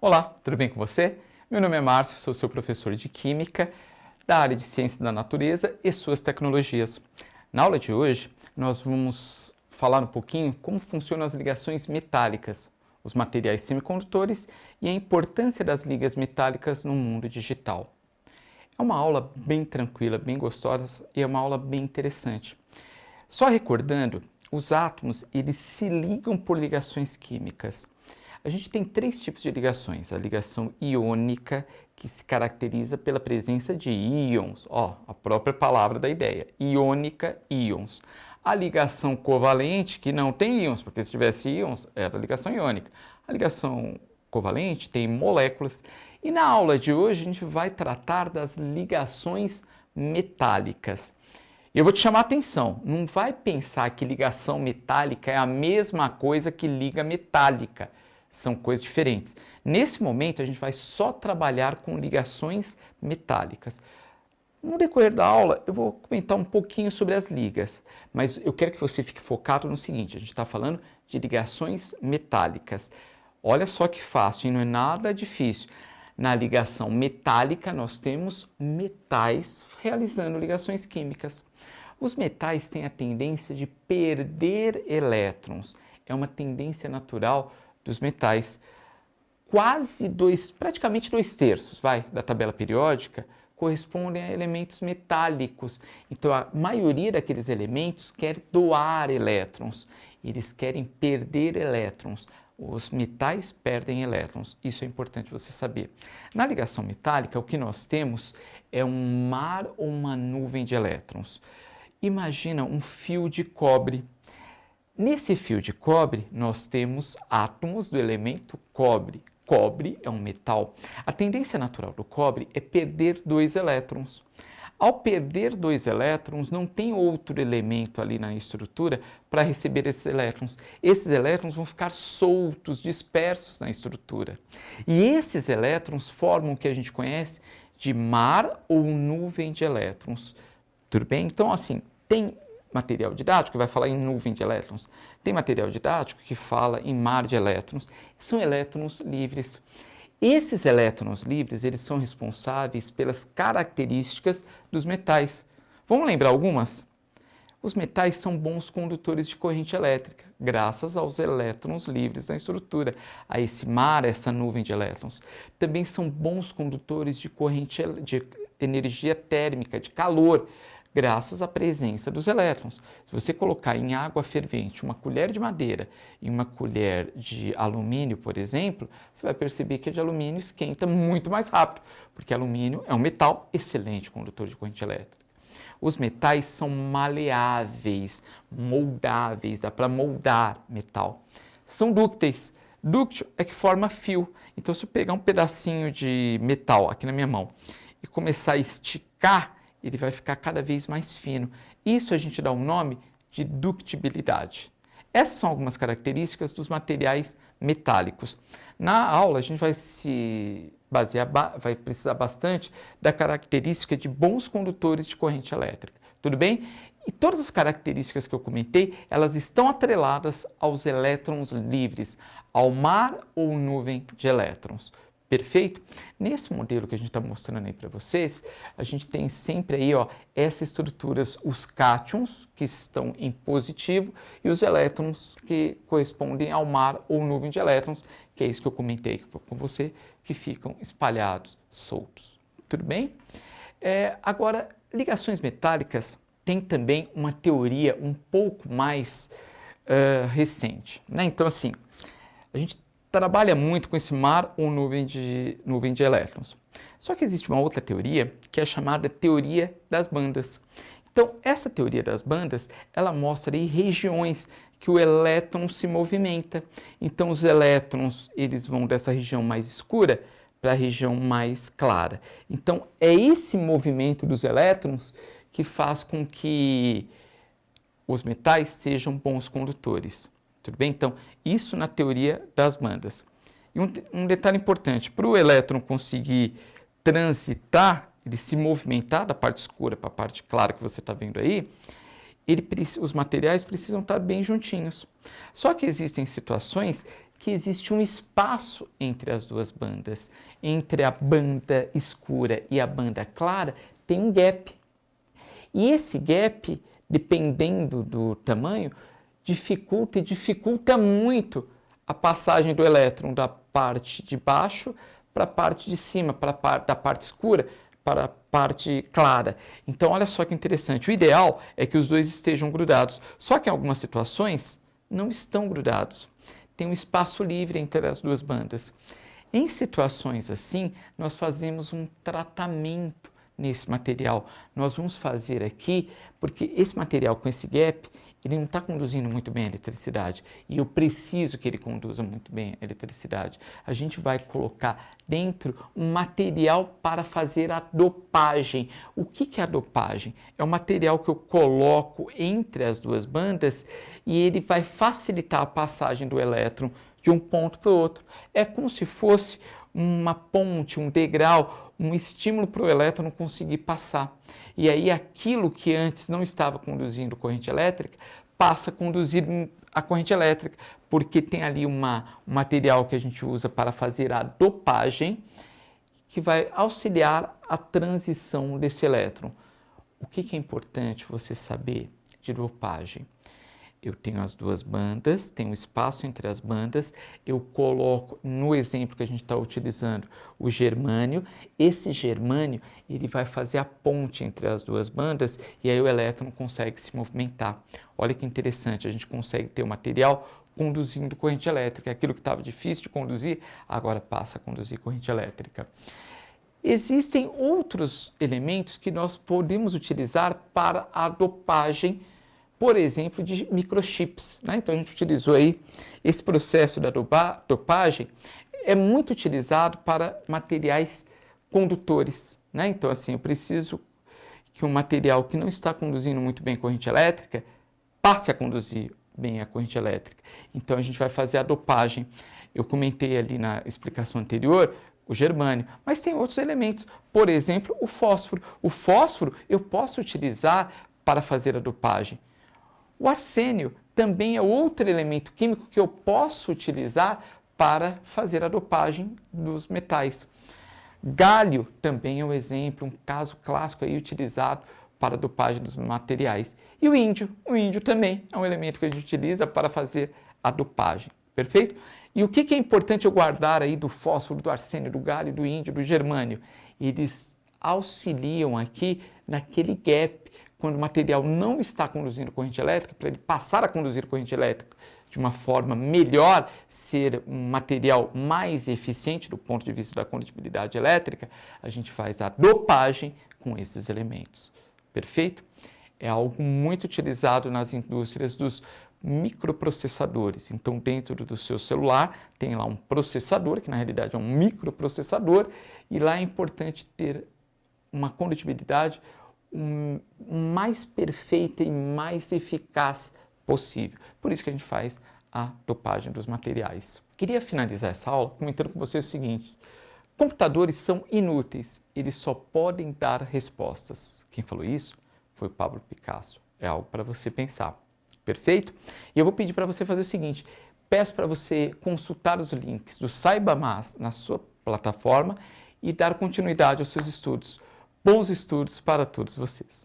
Olá, tudo bem com você? Meu nome é Márcio, sou seu professor de Química da área de Ciências da Natureza e suas tecnologias. Na aula de hoje, nós vamos falar um pouquinho como funcionam as ligações metálicas, os materiais semicondutores e a importância das ligas metálicas no mundo digital. É uma aula bem tranquila, bem gostosa e é uma aula bem interessante. Só recordando, os átomos eles se ligam por ligações químicas. A gente tem três tipos de ligações. A ligação iônica, que se caracteriza pela presença de íons, a própria palavra da ideia, iônica, íons. A ligação covalente, que não tem íons, porque se tivesse íons, era a ligação iônica. A ligação covalente tem moléculas. E na aula de hoje a gente vai tratar das ligações metálicas. Eu vou te chamar a atenção, não vai pensar que ligação metálica é a mesma coisa que liga metálica. São coisas diferentes. Nesse momento, a gente vai só trabalhar com ligações metálicas. No decorrer da aula, eu vou comentar um pouquinho sobre as ligas, mas eu quero que você fique focado no seguinte, a gente está falando de ligações metálicas. Olha só que fácil, e não é nada difícil. Na ligação metálica, nós temos metais realizando ligações químicas. Os metais têm a tendência de perder elétrons. É uma tendência natural dos metais. Praticamente 2/3, da tabela periódica correspondem a elementos metálicos. Então, a maioria daqueles elementos quer doar elétrons. Eles querem perder elétrons. Os metais perdem elétrons. Isso é importante você saber. Na ligação metálica, o que nós temos é um mar ou uma nuvem de elétrons. Imagina um fio de cobre. Nesse fio de cobre, nós temos átomos do elemento cobre. Cobre é um metal. A tendência natural do cobre é perder 2 elétrons. Ao perder 2 elétrons, não tem outro elemento ali na estrutura para receber esses elétrons. Esses elétrons vão ficar soltos, dispersos na estrutura. E esses elétrons formam o que a gente conhece de mar ou nuvem de elétrons. Tudo bem? Então, assim, tem material didático que vai falar em nuvem de elétrons. Tem material didático que fala em mar de elétrons. São elétrons livres. Esses elétrons livres, eles são responsáveis pelas características dos metais. Vamos lembrar algumas? Os metais são bons condutores de corrente elétrica, graças aos elétrons livres na estrutura, a esse mar, essa nuvem de elétrons. Também são bons condutores de corrente de energia térmica, de calor, graças à presença dos elétrons. Se você colocar em água fervente uma colher de madeira e uma colher de alumínio, por exemplo, você vai perceber que a de alumínio esquenta muito mais rápido, porque alumínio é um metal excelente condutor de corrente elétrica. Os metais são maleáveis, moldáveis, dá para moldar metal. São dúcteis. Dúctil é que forma fio. Então, se eu pegar um pedacinho de metal aqui na minha mão e começar a esticar, ele vai ficar cada vez mais fino. Isso a gente dá o nome de ductibilidade. Essas são algumas características dos materiais metálicos. Na aula, a gente vai se basear, vai precisar bastante da característica de bons condutores de corrente elétrica. Tudo bem? E todas as características que eu comentei, elas estão atreladas aos elétrons livres, ao mar ou nuvem de elétrons. Perfeito? Nesse modelo que a gente está mostrando aí para vocês, a gente tem sempre aí, essas estruturas, os cátions, que estão em positivo, e os elétrons que correspondem ao mar ou nuvem de elétrons, que é isso que eu comentei com você, que ficam espalhados, soltos. Tudo bem? Agora, ligações metálicas têm também uma teoria um pouco mais recente, né? Então, assim, a gente trabalha muito com esse mar ou nuvem de elétrons. Só que existe uma outra teoria que é chamada teoria das bandas. Então, essa teoria das bandas, ela mostra aí regiões que o elétron se movimenta. Então, os elétrons, eles vão dessa região mais escura para a região mais clara. Então, é esse movimento dos elétrons que faz com que os metais sejam bons condutores. Tudo bem? Então, isso na teoria das bandas. E um detalhe importante, para o elétron conseguir transitar, ele se movimentar da parte escura para a parte clara que você está vendo aí, os materiais precisam estar bem juntinhos. Só que existem situações que existe um espaço entre as duas bandas. Entre a banda escura e a banda clara tem um gap. E esse gap, dependendo do tamanho, dificulta muito a passagem do elétron da parte de baixo para a parte de cima, da parte escura para a parte clara. Então, olha só que interessante. O ideal é que os dois estejam grudados. Só que em algumas situações não estão grudados. Tem um espaço livre entre as duas bandas. Em situações assim, nós fazemos um tratamento nesse material. Nós vamos fazer aqui, porque esse material com esse gap, ele não está conduzindo muito bem a eletricidade e eu preciso que ele conduza muito bem a eletricidade. A gente vai colocar dentro um material para fazer a dopagem. O que é a dopagem? É um material que eu coloco entre as duas bandas e ele vai facilitar a passagem do elétron de um ponto para o outro. É como se fosse uma ponte, um degrau, um estímulo para o elétron conseguir passar. E aí aquilo que antes não estava conduzindo corrente elétrica, passa a conduzir a corrente elétrica, porque tem ali um material que a gente usa para fazer a dopagem, que vai auxiliar a transição desse elétron. O que é importante você saber de dopagem? Eu tenho as duas bandas, tem um espaço entre as bandas, eu coloco, no exemplo que a gente está utilizando, o germânio. Esse germânio, ele vai fazer a ponte entre as duas bandas e aí o elétron consegue se movimentar. Olha que interessante, a gente consegue ter o material conduzindo corrente elétrica. Aquilo que estava difícil de conduzir, agora passa a conduzir corrente elétrica. Existem outros elementos que nós podemos utilizar para a dopagem, por exemplo, de microchips, né? Então a gente utilizou aí esse processo da dopagem, é muito utilizado para materiais condutores, né? Então assim, eu preciso que um material que não está conduzindo muito bem corrente elétrica passe a conduzir bem a corrente elétrica. Então a gente vai fazer a dopagem. Eu comentei ali na explicação anterior o germânio, mas tem outros elementos, por exemplo, o fósforo. O fósforo eu posso utilizar para fazer a dopagem. O arsênio também é outro elemento químico que eu posso utilizar para fazer a dopagem dos metais. Gálio também é um exemplo, um caso clássico aí utilizado para a dopagem dos materiais. E o índio também é um elemento que a gente utiliza para fazer a dopagem, perfeito? E o que é importante eu guardar aí do fósforo, do arsênio, do gálio, do índio, do germânio? Eles auxiliam aqui naquele gap, quando o material não está conduzindo corrente elétrica, para ele passar a conduzir corrente elétrica de uma forma melhor, ser um material mais eficiente do ponto de vista da condutibilidade elétrica, a gente faz a dopagem com esses elementos. Perfeito? É algo muito utilizado nas indústrias dos microprocessadores. Então, dentro do seu celular, tem lá um processador, que na realidade é um microprocessador, e lá é importante ter uma condutibilidade mais perfeita e mais eficaz possível. Por isso que a gente faz a dopagem dos materiais. Queria finalizar essa aula comentando com vocês o seguinte: computadores são inúteis, eles só podem dar respostas. Quem falou isso foi o Pablo Picasso. É algo para você pensar. Perfeito? E eu vou pedir para você fazer o seguinte: peço para você consultar os links do Saiba Mais na sua plataforma e dar continuidade aos seus estudos. Bons estudos para todos vocês.